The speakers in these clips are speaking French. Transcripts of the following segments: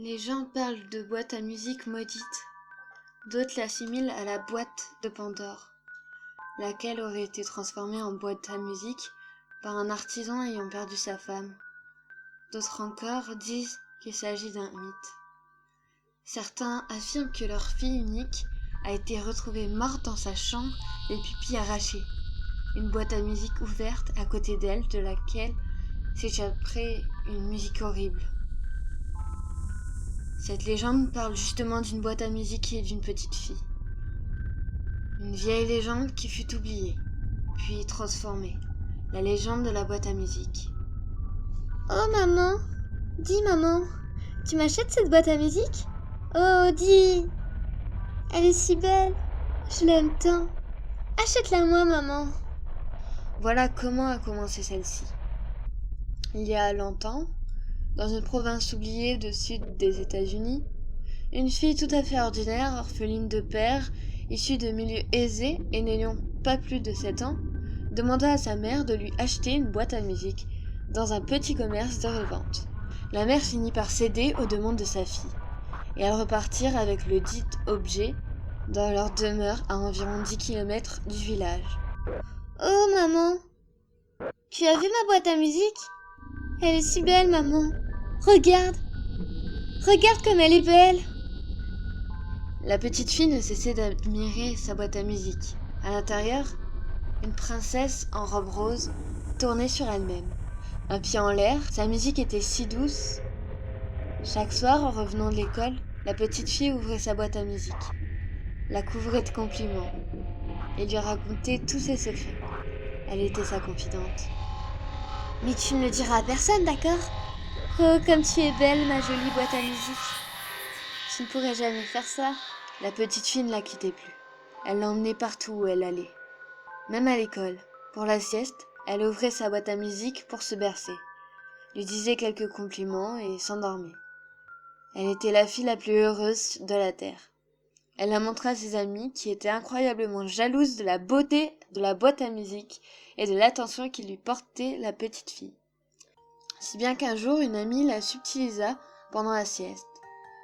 Les gens parlent de boîte à musique maudite. D'autres l'assimilent à la boîte de Pandore, laquelle aurait été transformée en boîte à musique par un artisan ayant perdu sa femme. D'autres encore disent qu'il s'agit d'un mythe. Certains affirment que leur fille unique a été retrouvée morte dans sa chambre, les pupilles arrachées. Une boîte à musique ouverte à côté d'elle, de laquelle s'échapperait une musique horrible. Cette légende parle justement d'une boîte à musique et d'une petite fille. Une vieille légende qui fut oubliée, puis transformée. La légende de la boîte à musique. Oh maman, dis maman, tu m'achètes cette boîte à musique? Oh dis, elle est si belle, je l'aime tant. Achète-la moi maman. Voilà comment a commencé celle-ci. Il y a longtemps, dans une province oubliée du sud des États-Unis, une fille tout à fait ordinaire, orpheline de père, issue de milieux aisés et n'ayant pas plus de 7 ans, demanda à sa mère de lui acheter une boîte à musique dans un petit commerce de revente. La mère finit par céder aux demandes de sa fille, et elles repartirent avec le dit objet dans leur demeure à environ 10 kilomètres du village. Oh maman, tu as vu ma boîte à musique? Elle est si belle maman. Regarde, regarde comme elle est belle. La petite fille ne cessait d'admirer sa boîte à musique. À l'intérieur, une princesse en robe rose tournait sur elle-même. Un pied en l'air, sa musique était si douce. Chaque soir, en revenant de l'école, la petite fille ouvrait sa boîte à musique, la couvrait de compliments et lui racontait tous ses secrets. Elle était sa confidente. Mais tu ne le diras à personne, d'accord? Oh, comme tu es belle, ma jolie boîte à musique. Je ne pourrais jamais faire ça. La petite fille ne la quittait plus. Elle l'emmenait partout où elle allait. Même à l'école. Pour la sieste, elle ouvrait sa boîte à musique pour se bercer, lui disait quelques compliments et s'endormait. Elle était la fille la plus heureuse de la terre. Elle la montra à ses amies qui étaient incroyablement jalouses de la beauté de la boîte à musique et de l'attention qu'il lui portait la petite fille. Si bien qu'un jour, une amie la subtilisa pendant la sieste,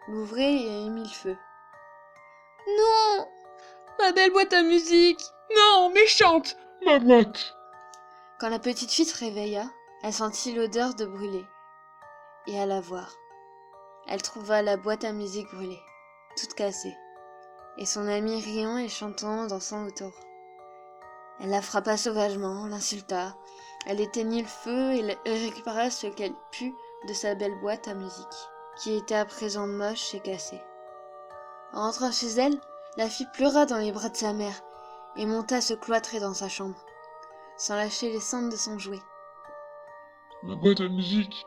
l'ouvrait et y mit le feu. Non, Ma belle boîte à musique! Non, méchante! Ma boîte! Quand la petite fille se réveilla, elle sentit l'odeur de brûlé. Et à la voir, elle trouva la boîte à musique brûlée, toute cassée, et son amie riant et chantant, dansant autour. Elle la frappa sauvagement, l'insulta, elle éteignit le feu et récupéra ce qu'elle put de sa belle boîte à musique, qui était à présent moche et cassée. En rentrant chez elle, la fille pleura dans les bras de sa mère et monta se cloîtrer dans sa chambre, sans lâcher les cendres de son jouet. Ma boîte à musique!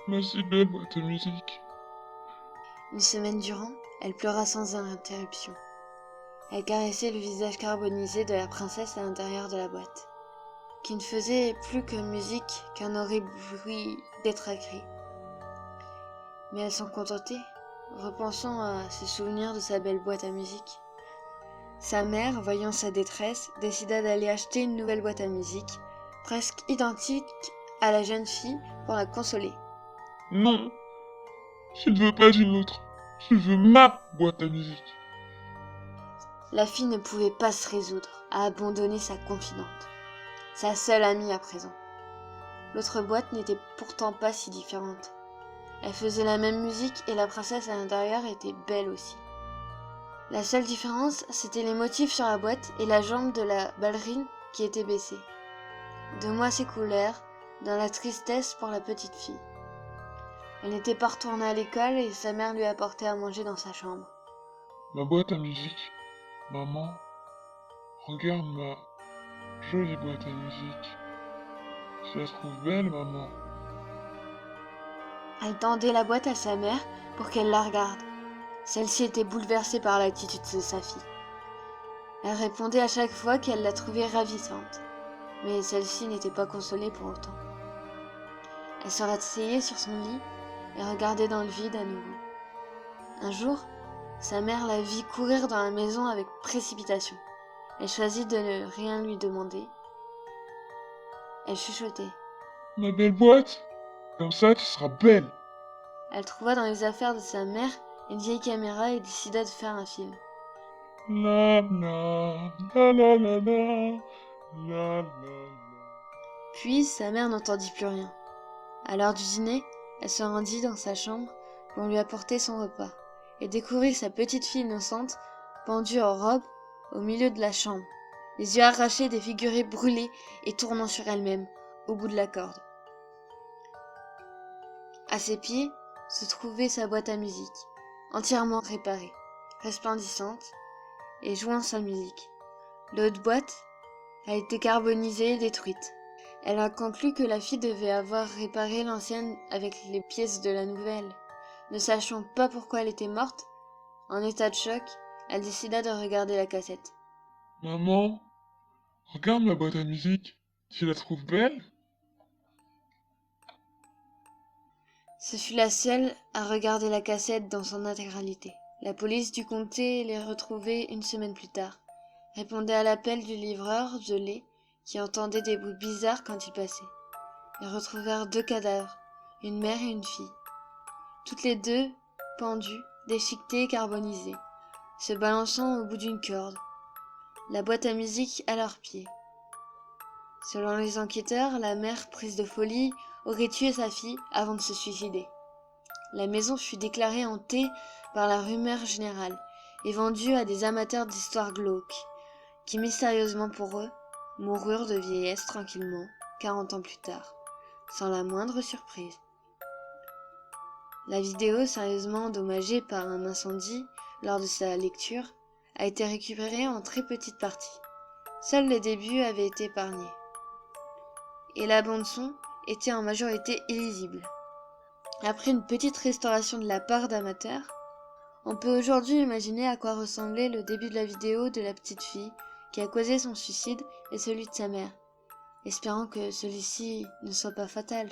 Ma si belle boîte à musique! Une semaine durant, elle pleura sans interruption. Elle caressait le visage carbonisé de la princesse à l'intérieur de la boîte, qui ne faisait plus que musique qu'un horrible bruit détraqué. Mais elle s'en contentait, repensant à ses souvenirs de sa belle boîte à musique. Sa mère, voyant sa détresse, décida d'aller acheter une nouvelle boîte à musique, presque identique à la jeune fille, pour la consoler. Non! Je ne veux pas une autre. Je veux ma boîte à musique. La fille ne pouvait pas se résoudre à abandonner sa confidente, sa seule amie à présent. L'autre boîte n'était pourtant pas si différente. Elle faisait la même musique et la princesse à l'intérieur était belle aussi. La seule différence, c'était les motifs sur la boîte et la jambe de la ballerine qui était baissée. 2 mois s'écoulèrent dans la tristesse pour la petite fille. Elle n'était pas retournée à l'école et sa mère lui apportait à manger dans sa chambre. Ma boîte à musique. Maman, regarde ma Jolie boîte à musique. Je la trouve belle, maman. Elle tendait la boîte à sa mère pour qu'elle la regarde. Celle-ci était bouleversée par l'attitude de sa fille. Elle répondait à chaque fois qu'elle la trouvait ravissante, mais celle-ci n'était pas consolée pour autant. Elle se rasseyait sur son lit et regardait dans le vide à nouveau. Un jour, sa mère la vit courir dans la maison avec précipitation. Elle choisit de ne rien lui demander. Elle chuchotait. Ma belle boîte. Comme ça, tu seras belle. Elle trouva dans les affaires de sa mère une vieille caméra et décida de faire un film. La la la la la la la la. Puis sa mère n'entendit plus rien. À l'heure du dîner, elle se rendit dans sa chambre pour lui apporter son repas et découvrit sa petite fille innocente pendue en robe au milieu de la chambre, les yeux arrachés, défigurés, brûlés et tournant sur elle-même au bout de la corde. À ses pieds se trouvait sa boîte à musique, entièrement réparée, resplendissante et jouant sa musique. L'autre boîte a été carbonisée et détruite. Elle a conclu que la fille devait avoir réparé l'ancienne avec les pièces de la nouvelle. Ne sachant pas pourquoi elle était morte, en état de choc, elle décida de regarder la cassette. Maman, regarde ma boîte à musique. Tu la trouves belle? Ce fut la seule à regarder la cassette dans son intégralité. La police dut compter les retrouver une semaine plus tard. Répondait à l'appel du livreur de lait qui entendait des bruits bizarres quand il passait. Ils retrouvèrent 2 cadavres, une mère et une fille. Toutes les 2 pendues, déchiquetées et carbonisées, se balançant au bout d'une corde, la boîte à musique à leurs pieds. Selon les enquêteurs, la mère, prise de folie, aurait tué sa fille avant de se suicider. La maison fut déclarée hantée par la rumeur générale et vendue à des amateurs d'histoires glauques, qui mystérieusement pour eux, moururent de vieillesse tranquillement, 40 ans plus tard, sans la moindre surprise. La vidéo, sérieusement endommagée par un incendie lors de sa lecture, a été récupérée en très petites parties. Seuls les débuts avaient été épargnés. Et la bande-son était en majorité illisible. Après une petite restauration de la part d'amateurs, on peut aujourd'hui imaginer à quoi ressemblait le début de la vidéo de la petite fille qui a causé son suicide et celui de sa mère, espérant que celui-ci ne soit pas fatal.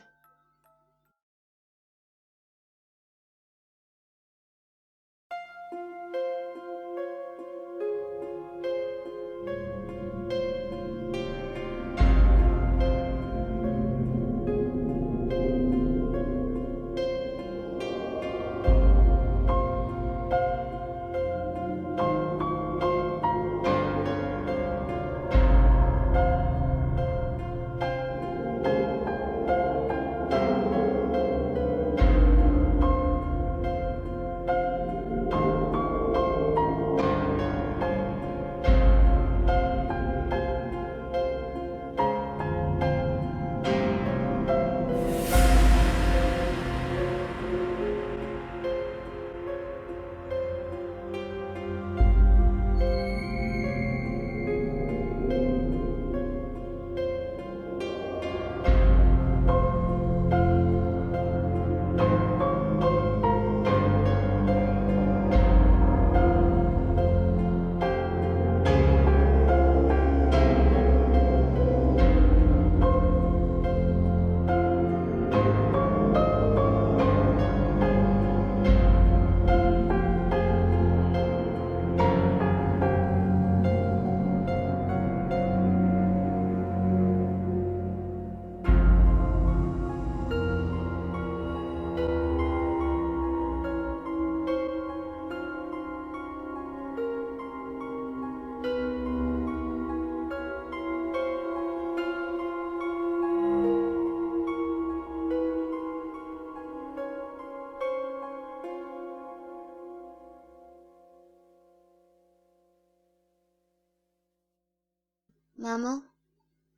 Maman,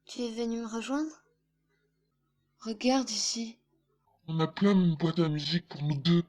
tu es venue me rejoindre? Regarde ici. On a plein une boîte à musique pour nous deux.